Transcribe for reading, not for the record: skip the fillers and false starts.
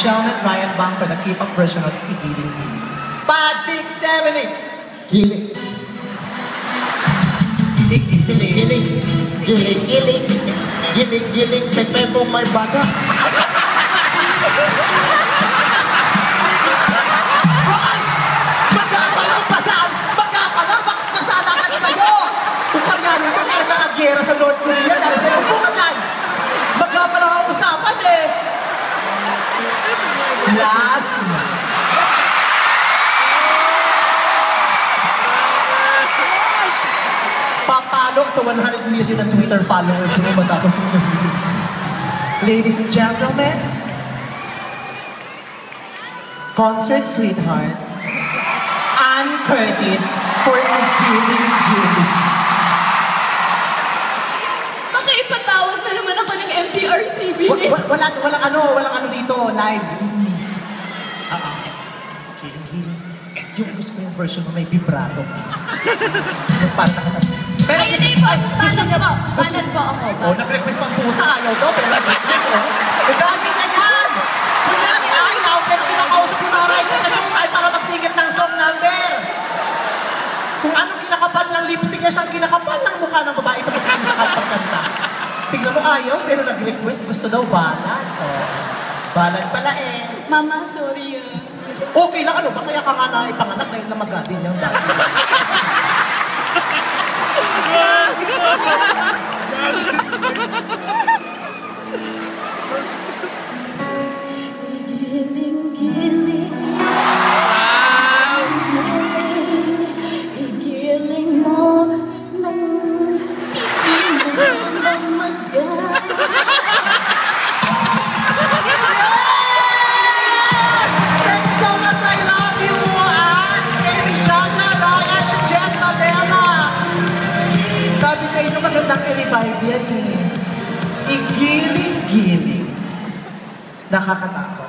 gentlemen, Ryan Bang for the K-pop version of Igiling Giling. 5, 6, 7, 8. Giling. Giling. Giling. Giling. Giling. Giling. Giling. Pepe po may bata. Gera sa North Korea dahil sa yung buka dyan. Magkapa lang ang usapan eh. Last na. Papalok sa 100 million na Twitter followers mo matapos yung video. Ladies and gentlemen, concert sweetheart, Ann Curtis for Igiling Giling. Ipatawag na naman ako ng MTRCB. Walang ano dito, live. Yung gusto ko yung version mo may vibrato. Pero ay, hindi po. Balad po ako. Oh, nag-request pang puta. Ayaw daw, pero nag-request, oh. Nagagay na yan! Kunyari ayaw, pero kinakausap yung mga writer sa showtime para magsingit ng song number. Kung anong kinakapal ng lipstick niya, siyang kinakapal ng mukha ng babae ito pagkakas sa pagkanta. Tignan mo ayaw, pero nag-request. Gusto daw balad. Oh. Balad pala eh. Mama, sorry ah. Okay lang ano ba? Kaya ka nga na ipanganak na yun na magadin niyang dati. Giling-giling. Igiling mo ng pipi mo ng magay. Thank you so much. I love you. Amy Shaka, Ryan, Jen Madela. Sabi sa inyo, magandang i-revive yan eh. Igiling-giling. Nakakatakot.